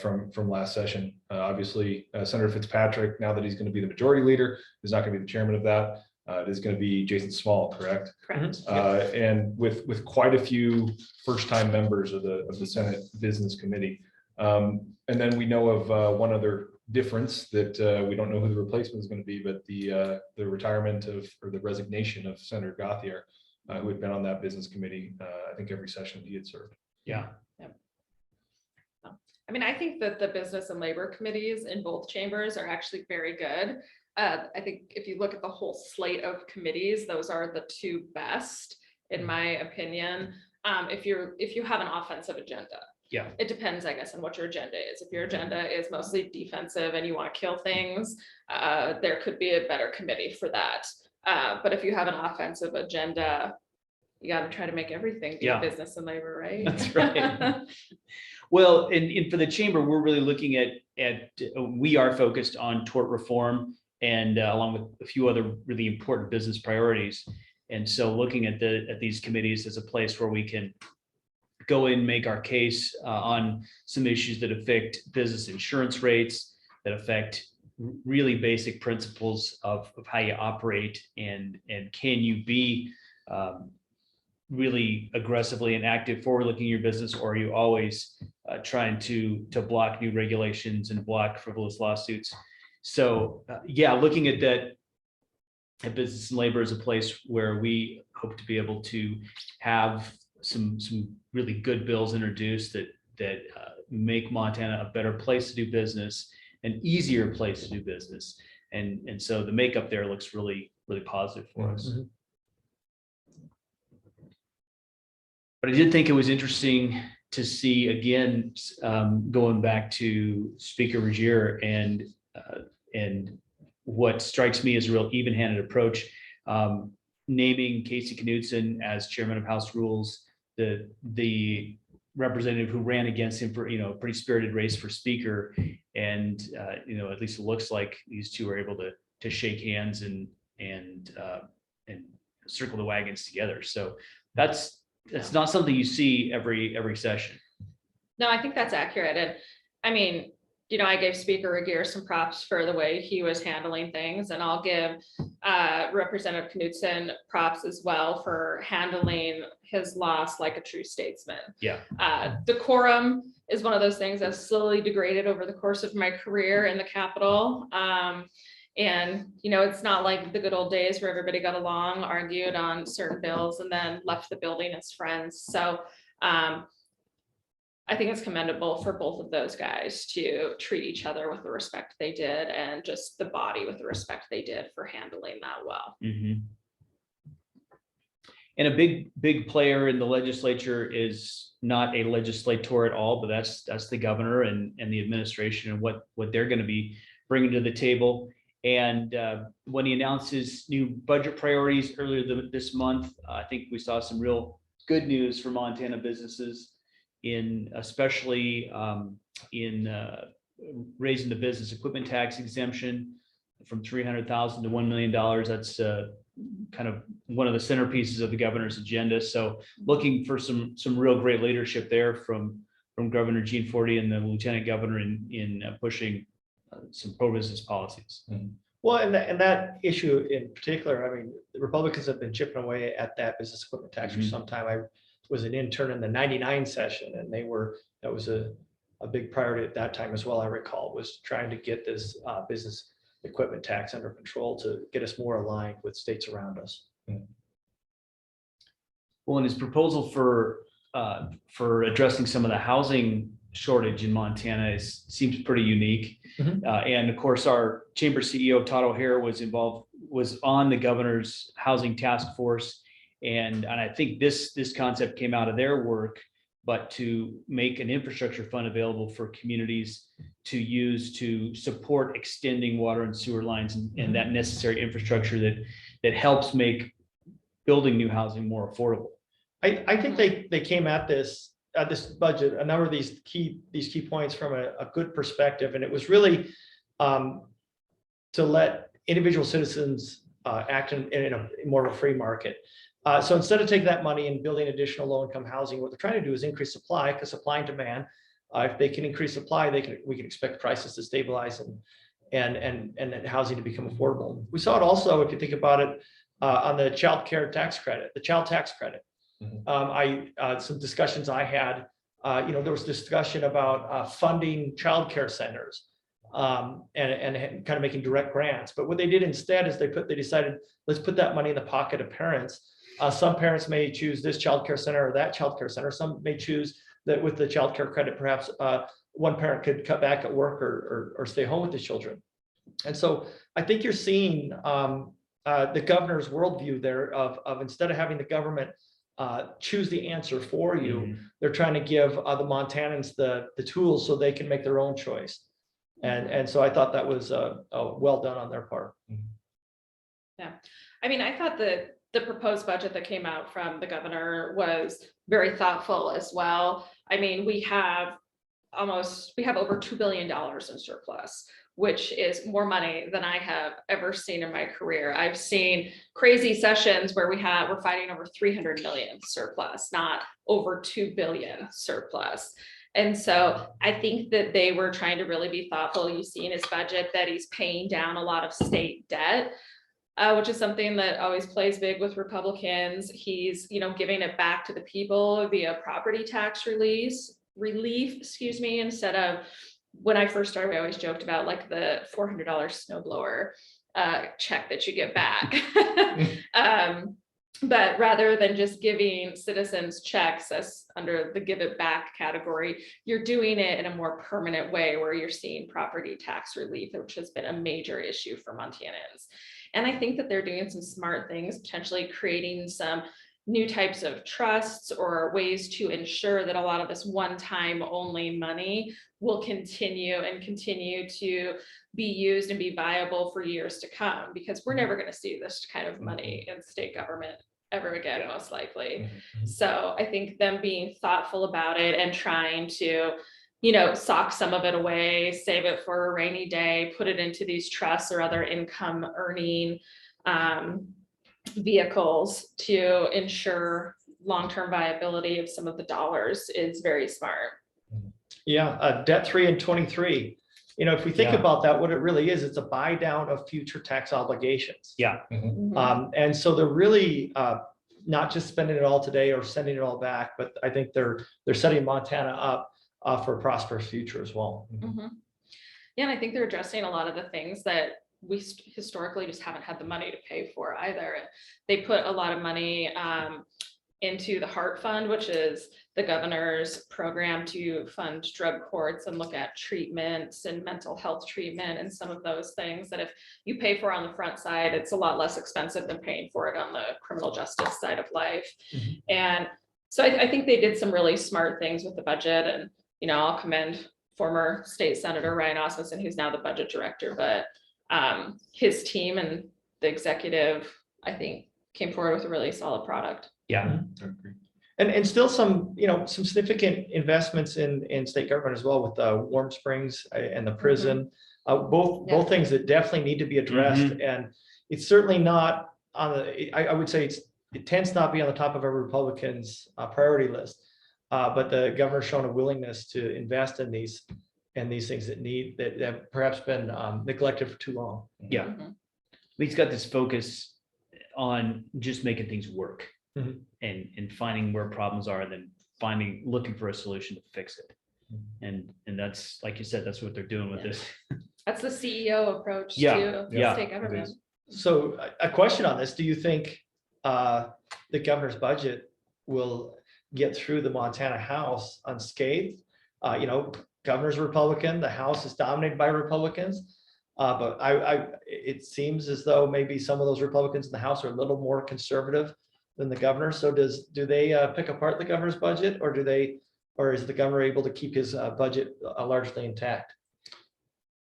Speaker 4: from last session. Obviously, Senator Fitzpatrick, now that he's going to be the majority leader, is not going to be the chairman of that. It is going to be Jason Small, correct?
Speaker 5: Correct.
Speaker 4: And with quite a few first-time members of the Senate Business Committee. And then we know of one other difference that we don't know who the replacement is going to be, but the retirement or the resignation of Senator Gauthier, who had been on that business committee, I think every session he had served.
Speaker 1: Yeah.
Speaker 5: I mean, I think that the business and labor committees in both chambers are actually very good. I think if you look at the whole slate of committees, those are the two best, in my opinion. If you have an offensive agenda,
Speaker 1: Yeah.
Speaker 5: it depends, I guess, on what your agenda is. If your agenda is mostly defensive and you want to kill things, there could be a better committee for that. But if you have an offensive agenda, you got to try to make everything be
Speaker 1: Yeah.
Speaker 5: business and labor, right?
Speaker 1: That's right. Well, and for the chamber, we're really looking at we are focused on tort reform and along with a few other really important business priorities. And so looking at these committees as a place where we can go in, make our case on some issues that affect business insurance rates, that affect really basic principles of how you operate, and can you be really aggressively and active forward-looking your business, or are you always trying to block new regulations and block frivolous lawsuits? So yeah, looking at that, at business and labor as a place where we hope to be able to have some really good bills introduced that make Montana a better place to do business, an easier place to do business, and so the makeup there looks really positive for us. But I did think it was interesting to see, again, going back to Speaker Regier and what strikes me as a real even-handed approach, naming Casey Knudsen as chairman of House Rules, the representative who ran against him for, a pretty spirited race for speaker. And, at least it looks like these two are able to shake hands and circle the wagons together. So that's not something you see every session.
Speaker 5: No, I think that's accurate. And I mean, I gave Speaker Regier some props for the way he was handling things, and I'll give Representative Knudsen props as well for handling his loss like a true statesman.
Speaker 1: Yeah.
Speaker 5: Decorum is one of those things that's slowly degraded over the course of my career in the Capitol. And, it's not like the good old days where everybody got along, argued on certain bills, and then left the building as friends. So I think it's commendable for both of those guys to treat each other with the respect they did, and just the body with the respect they did for handling that well.
Speaker 1: Mm-hmm. And a big player in the legislature is not a legislator at all, but that's the governor and the administration and what they're going to be bringing to the table. And when he announced his new budget priorities earlier this month, I think we saw some real good news for Montana businesses in especially in raising the business equipment tax exemption from $300,000 to $1 million. That's kind of one of the centerpieces of the governor's agenda. So looking for some real great leadership there from Governor Gene Forty and the Lieutenant Governor in pushing some pro-business policies.
Speaker 3: Well, and that issue in particular, I mean, the Republicans have been chipping away at that business equipment tax for some time. I was an intern in the '99 session, and that was a big priority at that time as well. I recall was trying to get this business equipment tax under control to get us more aligned with states around us.
Speaker 1: Well, and his proposal for addressing some of the housing shortage in Montana seems pretty unique. And of course, our chamber CEO, Todd O'Hare, was on the governor's housing task force. And I think this concept came out of their work, but to make an infrastructure fund available for communities to use to support extending water and sewer lines and that necessary infrastructure that helps make building new housing more affordable.
Speaker 3: I think they came at this budget, a number of these key points from a good perspective, and it was really to let individual citizens act in a more of a free market. So instead of taking that money and building additional low-income housing, what they're trying to do is increase supply, because supply and demand, if they can increase supply, we can expect prices to stabilize and housing to become affordable. We saw it also, if you think about it, on the child care tax credit, the child tax credit. Some discussions I had, there was discussion about funding child care centers and kind of making direct grants. But what they did instead is they decided, let's put that money in the pocket of parents. Some parents may choose this child care center or that child care center. Some may choose that with the child care credit, perhaps one parent could cut back at work or stay home with the children. And so I think you're seeing the governor's worldview there of instead of having the government choose the answer for you, they're trying to give the Montanans the tools so they can make their own choice. And so I thought that was well done on their part.
Speaker 5: Yeah, I mean, I thought the proposed budget that came out from the governor was very thoughtful as well. I mean, we have over $2 billion in surplus, which is more money than I have ever seen in my career. I've seen crazy sessions where we're fighting over 300 million surplus, not over 2 billion surplus. And so I think that they were trying to really be thoughtful. You see in his budget that he's paying down a lot of state debt, which is something that always plays big with Republicans. He's, giving it back to the people via property tax relief, instead of, when I first started, I always joked about like the $400 snowblower check that you get back. But rather than just giving citizens checks as under the give it back category, you're doing it in a more permanent way where you're seeing property tax relief, which has been a major issue for Montanans. And I think that they're doing some smart things, potentially creating some new types of trusts or ways to ensure that a lot of this one-time only money will continue to be used and be viable for years to come, because we're never going to see this kind of money in state government ever again, most likely. So I think them being thoughtful about it and trying to, sock some of it away, save it for a rainy day, put it into these trusts or other income earning vehicles to ensure long-term viability of some of the dollars is very smart.
Speaker 3: Yeah, debt 3 and 23. If we think about that, what it really is, it's a buy down of future tax obligations.
Speaker 1: Yeah.
Speaker 3: And so they're really not just spending it all today or sending it all back, but I think they're setting Montana up for a prosperous future as well.
Speaker 5: Yeah, and I think they're addressing a lot of the things that we historically just haven't had the money to pay for either. They put a lot of money into the Heart Fund, which is the governor's program to fund drug courts and look at treatments and mental health treatment and some of those things that if you pay for on the front side, it's a lot less expensive than paying for it on the criminal justice side of life.
Speaker 3: Mhm.
Speaker 5: And so I think they did some really smart things with the budget, and, you know, I'll commend former state senator Ryan Osmondson, who's now the budget director, but his team and the executive, I think, came forward with a really solid product.
Speaker 1: Yeah.
Speaker 4: I agree.
Speaker 3: And still some, you know, some significant investments in state government as well with Warm Springs and the prison. Both things that definitely need to be addressed. And it's certainly not on the, I would say it tends not to be on the top of every Republican's priority list. But the governor's shown a willingness to invest in these things that have perhaps been neglected for too long.
Speaker 1: Yeah.
Speaker 5: Mhm.
Speaker 1: He's got this focus on just making things work
Speaker 3: Mhm.
Speaker 1: and finding where problems are, and then looking for a solution to fix it. And that's, like you said, that's what they're doing with this.
Speaker 5: That's the CEO approach
Speaker 1: Yeah,
Speaker 5: to
Speaker 1: yeah,
Speaker 5: state
Speaker 4: it
Speaker 5: government.
Speaker 4: is.
Speaker 3: So a question on this, do you think the governor's budget will get through the Montana House unscathed? You know, governor's a Republican, the House is dominated by Republicans. But it seems as though maybe some of those Republicans in the House are a little more conservative than the governor. So do they pick apart the governor's budget, or is the governor able to keep his budget largely intact?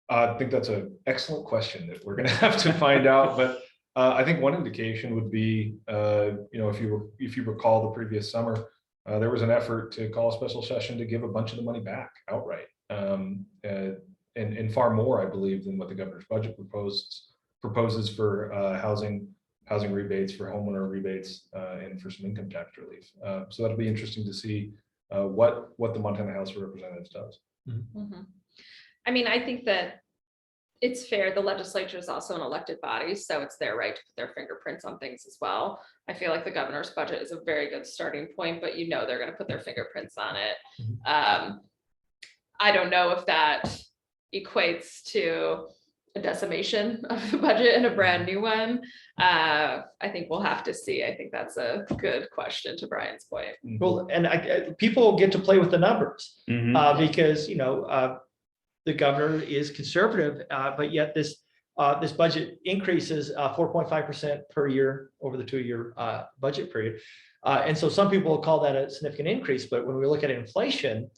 Speaker 4: I think that's an excellent question that we're going to have to find out. But I think one indication would be, you know, if you recall the previous summer, there was an effort to call a special session to give a bunch of the money back outright, and far more, I believe, than what the governor's budget proposes for housing rebates, for homeowner rebates, and for some income tax relief. So that'll be interesting to see what the Montana House of Representatives does.
Speaker 5: Mhm. I mean, I think that it's fair. The legislature is also an elected body, so it's their right to put their fingerprints on things as well. I feel like the governor's budget is a very good starting point, but you know they're going to put their fingerprints on it. I don't know if that equates to a decimation of the budget and a brand new one. I think we'll have to see. I think that's a good question to Brian's point.
Speaker 3: Well, and people get to play with the numbers because, you know, the governor is conservative, but yet this budget increases 4.5% per year over the 2-year budget period. And so some people will call that a significant increase, but when we look at inflation,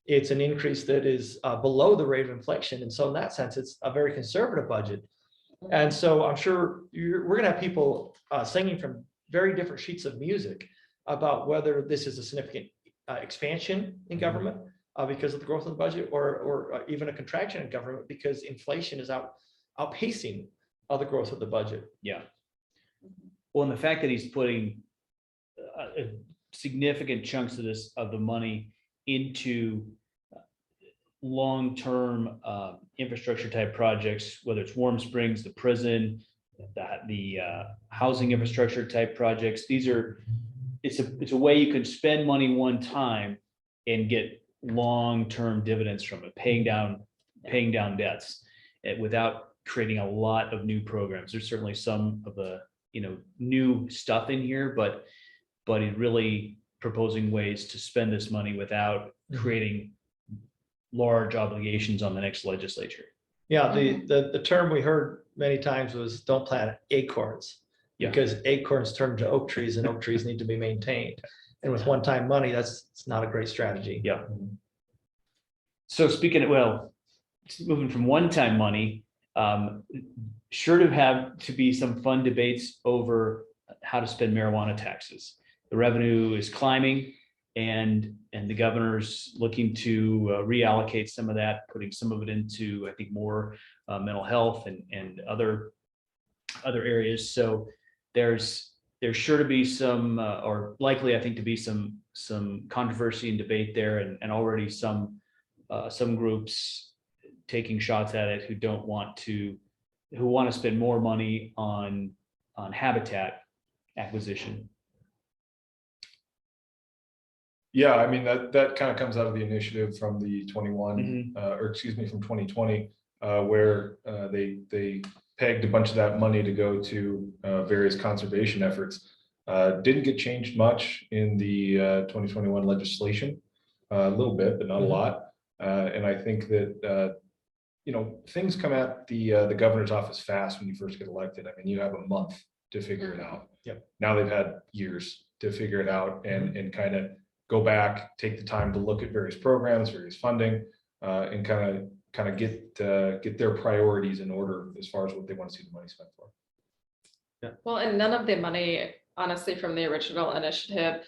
Speaker 3: it's an increase that is below the rate of inflation. And so in that sense, it's a very conservative budget. And so I'm sure we're going to have people singing from very different sheets of music about whether this is a significant expansion in government because of the growth of the budget, or even a contraction in government because inflation is outpacing the growth of the budget.
Speaker 1: Yeah. Well, and the fact that he's putting significant chunks of the money into long-term infrastructure type projects, whether it's Warm Springs, the prison, the housing infrastructure type projects. It's a way you can spend money one time and get long-term dividends from it, paying down debts without creating a lot of new programs. There's certainly some of the, you know, new stuff in here, but it really proposing ways to spend this money without creating large obligations on the next legislature.
Speaker 3: Yeah, the term we heard many times was don't plant acorns, because acorns turn to oak trees and oak trees need to be maintained. And with one-time money, it's not a great strategy.
Speaker 1: Yeah. So moving from one-time money, sure to have to be some fun debates over how to spend marijuana taxes. The revenue is climbing, and the governor's looking to reallocate some of that, putting some of it into, I think, more mental health and other areas. So there's sure to be some, or likely, I think, to be some controversy and debate there, and already some groups taking shots at it who want to spend more money on habitat acquisition.
Speaker 4: Yeah, I mean, that kind of comes out of the initiative from the 2020, where they pegged a bunch of that money to go to various conservation efforts. Didn't get changed much in the 2021 legislation, a little bit, but not a lot. And I think that things come at the governor's office fast when you first get elected. I mean, you have a month to figure it out.
Speaker 3: Yep.
Speaker 4: Now they've had years to figure it out and kind of go back, take the time to look at various programs, various funding, and kind of get their priorities in order as far as what they want to see the money spent for.
Speaker 5: Well, and none of the money, honestly, from the original initiative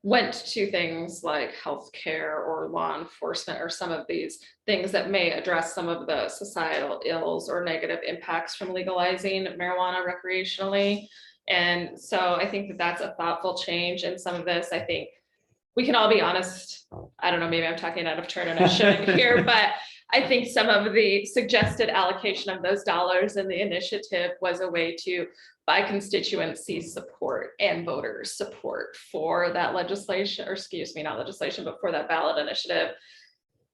Speaker 5: went to things like healthcare or law enforcement or some of these things that may address some of the societal ills or negative impacts from legalizing marijuana recreationally. And so I think that that's a thoughtful change in some of this. I think we can all be honest. I don't know, maybe I'm talking out of turn and I shouldn't here, but I think some of the suggested allocation of those dollars in the initiative was a way to buy constituency support and voters support for that legislation, or excuse me, not legislation, but for that ballot initiative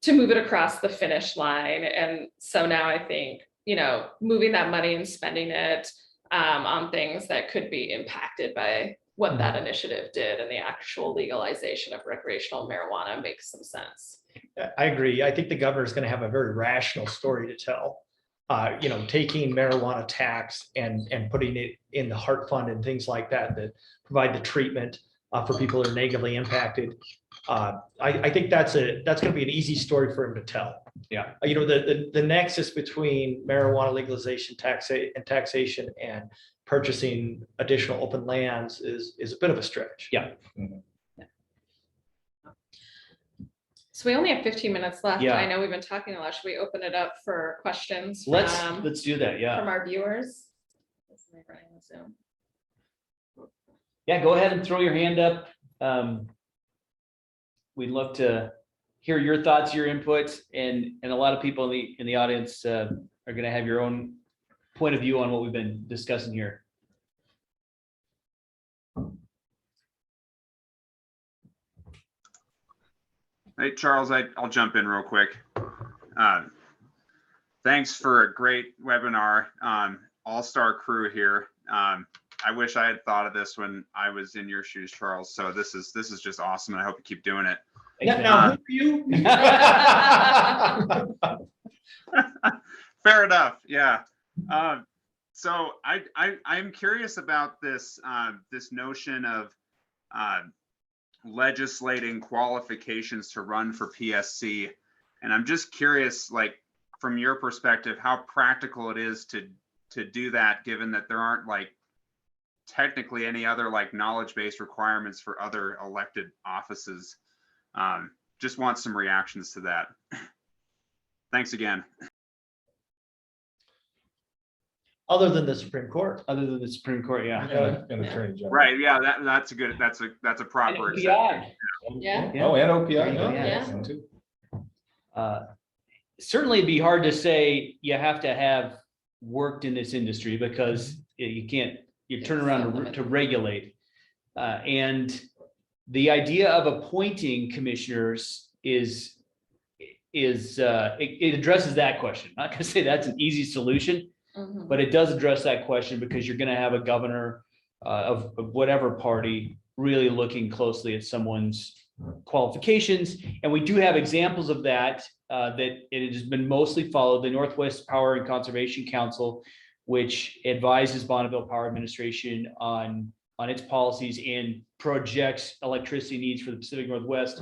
Speaker 5: to move it across the finish line. And so now I think, moving that money and spending it on things that could be impacted by what that initiative did and the actual legalization of recreational marijuana makes some sense.
Speaker 3: I agree. I think the governor is going to have a very rational story to tell. Taking marijuana tax and putting it in the heart fund and things like that provide the treatment for people that are negatively impacted. I think that's going to be an easy story for him to tell.
Speaker 1: Yeah.
Speaker 3: The nexus between marijuana legalization, taxation and purchasing additional open lands is a bit of a stretch.
Speaker 1: Yeah.
Speaker 5: So we only have 15 minutes left.
Speaker 1: Yeah.
Speaker 5: I know we've been talking a lot. Should we open it up for questions?
Speaker 1: Let's do that.
Speaker 5: From
Speaker 1: Yeah.
Speaker 5: our viewers. Running the Zoom.
Speaker 1: Yeah. Go ahead and throw your hand up. We'd love to hear your thoughts, your input, and a lot of people in the audience are going to have your own point of view on what we've been discussing here.
Speaker 6: Hey, Charles, I'll jump in real quick. Thanks for a great webinar. All-star crew here. I wish I had thought of this when I was in your shoes, Charles. So this is just awesome, and I hope you keep doing it.
Speaker 3: Now, who are you?
Speaker 6: Fair enough. Yeah. So I'm curious about this this notion of legislating qualifications to run for PSC, and I'm just curious, like, from your perspective, how practical it is to do that, given that there aren't technically any other knowledge-based requirements for other elected offices. Just want some reactions to that. Thanks again.
Speaker 3: Other than the Supreme Court.
Speaker 1: Other than the Supreme Court, yeah.
Speaker 4: And Attorney General.
Speaker 6: Right. Yeah. That's a good. That's a proper
Speaker 1: And
Speaker 6: example.
Speaker 1: OPI.
Speaker 5: Yeah.
Speaker 4: Oh, and OPI.
Speaker 1: Yeah.
Speaker 4: One too.
Speaker 1: Certainly it'd be hard to say you have to have worked in this industry because you can't, you turn around to regulate. And the idea of appointing commissioners it addresses that question. I'm not gonna say that's an easy solution, but it does address that question because you're gonna have a governor of whatever party really looking closely at someone's qualifications. And we do have examples of that, that it has been mostly followed. The Northwest Power and Conservation Council, which advises Bonneville Power Administration on its policies and projects electricity needs for the Pacific Northwest.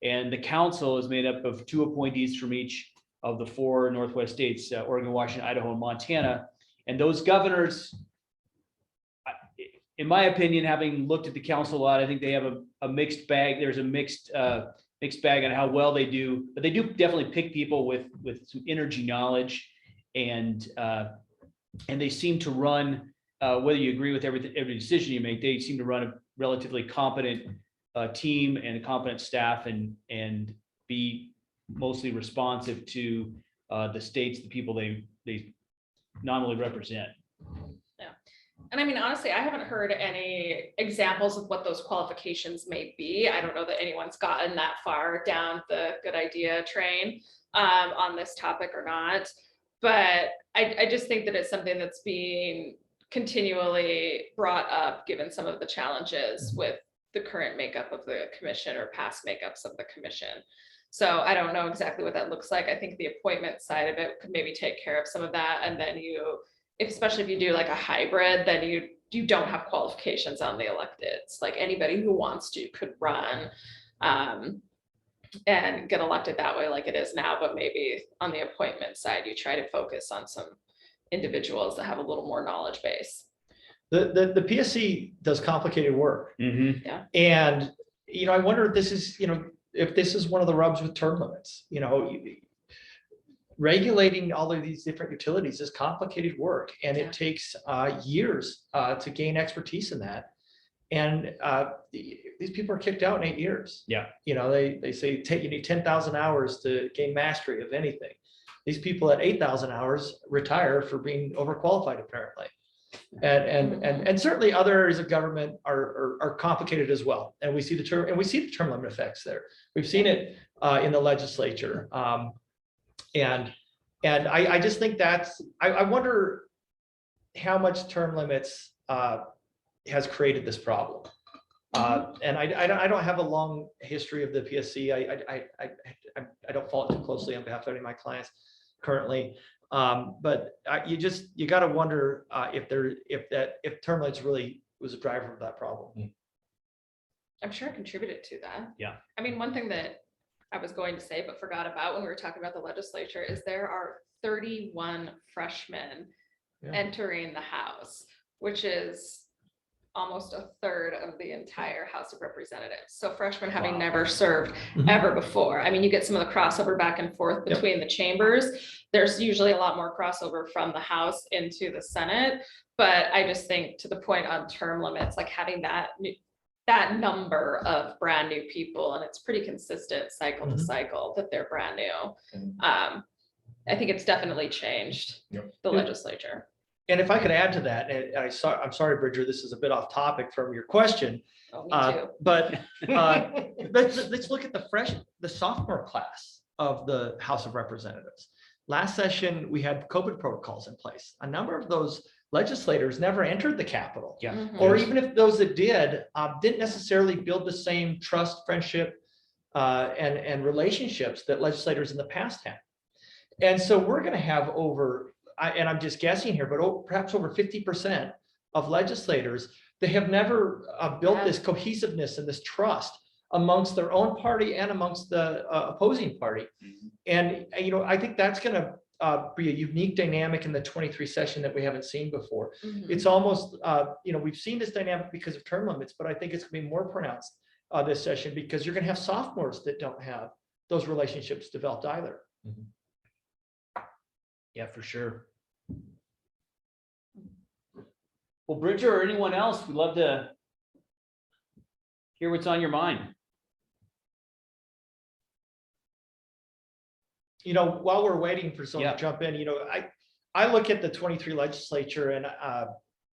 Speaker 1: And the council is made up of 2 appointees from each of the 4 Northwest states, Oregon, Washington, Idaho, and Montana. And those governors, in my opinion, having looked at the council a lot, I think they have a mixed bag. There's a mixed bag on how well they do, but they do definitely pick people with some energy knowledge, and they seem to run, whether you agree with every decision you make, they seem to run a relatively competent team and a competent staff, and be mostly responsive to the states, the people they nominally represent.
Speaker 5: Yeah. And I mean, honestly, I haven't heard any examples of what those qualifications may be. I don't know that anyone's gotten that far down the good idea train on this topic or not. But I just think that it's something that's being continually brought up, given some of the challenges with the current makeup of the commission or past makeups of the commission. So I don't know exactly what that looks like. I think the appointment side of it could maybe take care of some of that. And then especially if you do like a hybrid, then you don't have qualifications on the electeds. Like anybody who wants to could run and get elected that way like it is now, but maybe on the appointment side, you try to focus on some individuals that have a little more knowledge base.
Speaker 3: The PSC does complicated work.
Speaker 1: Mhm.
Speaker 3: And, I wonder if this is, if this is one of the rubs with term limits, regulating all of these different utilities is complicated work, and
Speaker 5: Yeah.
Speaker 3: it takes years to gain expertise in that. And these people are kicked out in 8 years.
Speaker 1: Yeah.
Speaker 3: They say you need 10,000 hours to gain mastery of anything. These people at 8,000 hours retire for being overqualified, apparently. And certainly other areas of government are complicated as well. And we see the term limit effects there. We've seen it in the legislature. And I just think I wonder how much term limits has created this problem. And I don't have a long history of the PSC. I don't follow it too closely on behalf of any of my clients currently. But you got to wonder if term limits really was a driver of that problem.
Speaker 5: I'm sure it contributed to that.
Speaker 1: Yeah.
Speaker 5: I mean, one thing that I was going to say but forgot about when we were talking about the legislature is there are 31 freshmen entering the House, which is almost a third of the entire House of Representatives. So freshmen having never served ever before. I mean, you get some of the crossover back and forth between the chambers. There's usually a lot more crossover from the House into the Senate. But I just think to the point on term limits, like having that number of brand new people, and it's pretty consistent cycle to cycle that they're brand new. I think it's definitely changed the legislature.
Speaker 3: And if I could add to that, and I'm sorry, Bridger, this is a bit off topic from your question.
Speaker 5: Oh, me too.
Speaker 3: But let's look at the sophomore class of the House of Representatives. Last session, we had COVID protocols in place. A number of those legislators never entered the Capitol.
Speaker 1: Yeah.
Speaker 3: Or even if those that didn't necessarily build the same trust, friendship, and relationships that legislators in the past had. And so we're going to have and I'm just guessing here, but perhaps over 50% of legislators, they have never built this cohesiveness and this trust amongst their own party and amongst the opposing party. And, I think that's going to be a unique dynamic in the 23 session that we haven't seen before. It's almost, we've seen this dynamic because of term limits, but I think it's going to be more pronounced this session because you're going to have sophomores that don't have those relationships developed either.
Speaker 1: Yeah, for sure. Well, Bridger or anyone else, we'd love to hear what's on your mind.
Speaker 3: While we're waiting for someone to jump in, I look at the 23 legislature and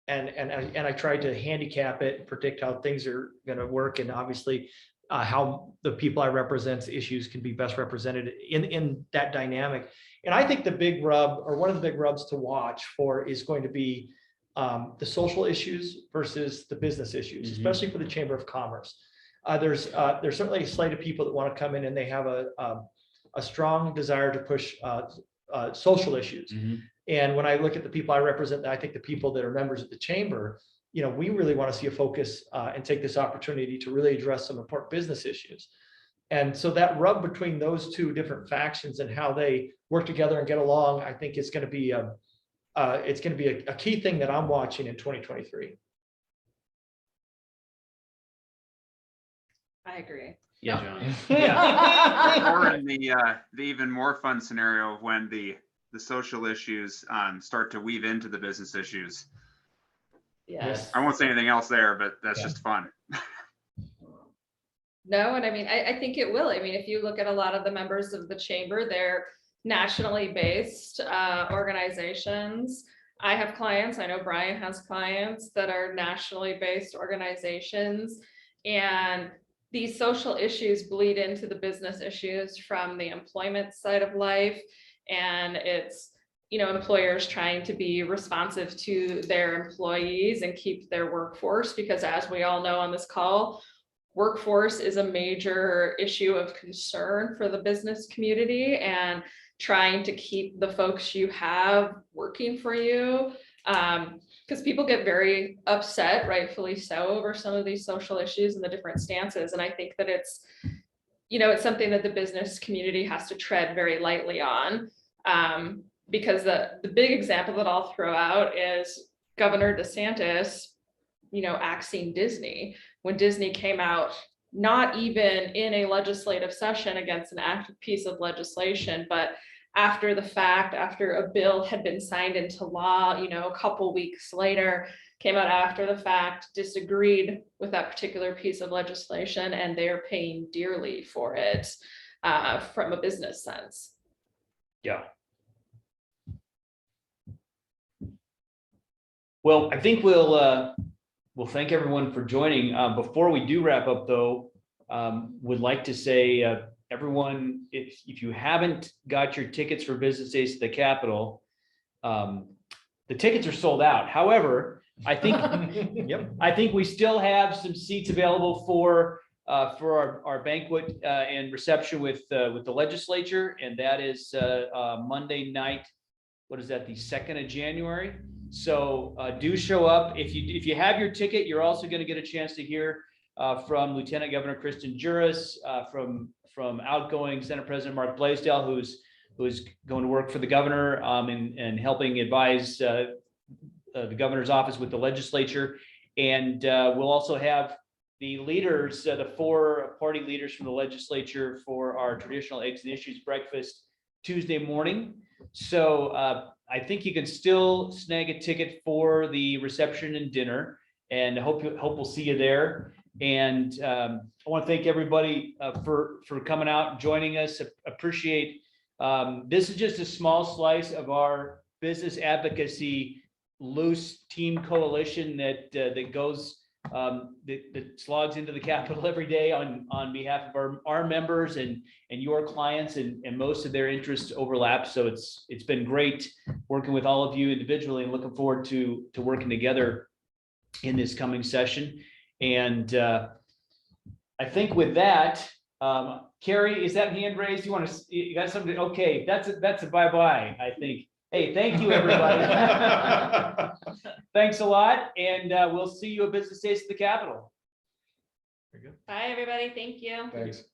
Speaker 3: I try to handicap it and predict how things are going to work, and obviously how the people I represent's issues can be best represented in that dynamic. And I think the big rub, or one of the big rubs to watch for, is going to be the social issues versus the business issues, especially for the Chamber of Commerce. There's certainly a slate of people that want to come in and they have a strong desire to push social issues. And when I look at the people I represent, I think the people that are members of the chamber, we really want to see a focus and take this opportunity to really address some important business issues. And so that rub between those two different factions and how they work together and get along, I think is going to be a key thing that I'm watching in 2023.
Speaker 5: I agree.
Speaker 1: Yeah, John.
Speaker 6: Or in the even more fun scenario of when the social issues start to weave into the business issues.
Speaker 5: Yes.
Speaker 6: I won't say anything else there, but that's just fun.
Speaker 5: No, and I mean, I think it will. I mean, if you look at a lot of the members of the chamber, they're nationally based organizations. I have clients, I know Brian has clients that are nationally based organizations, and these social issues bleed into the business issues from the employment side of life. And it's employers trying to be responsive to their employees and keep their workforce, because as we all know on this call, workforce is a major issue of concern for the business community, and trying to keep the folks you have working for you. Because people get very upset, rightfully so, over some of these social issues and the different stances. And I think that it's something that the business community has to tread very lightly on. Because the big example that I'll throw out is Governor DeSantis, axing Disney. When Disney came out, not even in a legislative session against an active piece of legislation, but after the fact, after a bill had been signed into law, a couple weeks later, came out after the fact, disagreed with that particular piece of legislation, and they're paying dearly for it from a business sense.
Speaker 1: Yeah. Well, I think we'll thank everyone for joining. Before we do wrap up, though, would like to say, everyone, if you haven't got your tickets for Business Days to the Capitol, the tickets are sold out. However, I think I think we still have some seats available for our banquet and reception with the legislature, and that is Monday night. What is that? The 2nd of January. So do show up. If you have your ticket, you're also going to get a chance to hear from Lieutenant Governor Kristen Juras, from outgoing Senate President Mark Blaisdell, who's going to work for the governor and helping advise the governor's office with the legislature. And we'll also have the leaders, the 4 party leaders from the legislature for our traditional Eggs and Issues breakfast Tuesday morning. So I think you can still snag a ticket for the reception and dinner, and hope we'll see you there. And I want to thank everybody for coming out and joining us. Appreciate this is just a small slice of our business advocacy loose team coalition that goes that slogs into the Capitol every day on behalf of our members and your clients, and most of their interests overlap. So it's been great working with all of you individually, and looking forward to working together in this coming session. And I think with that, Carrie, is that hand raised? You got something? Okay, that's a bye-bye, I think. Hey, thank you, everybody. Thanks a lot, and we'll see you at Business Days at the Capitol.
Speaker 2: Bye, everybody. Thank you.
Speaker 4: Thanks.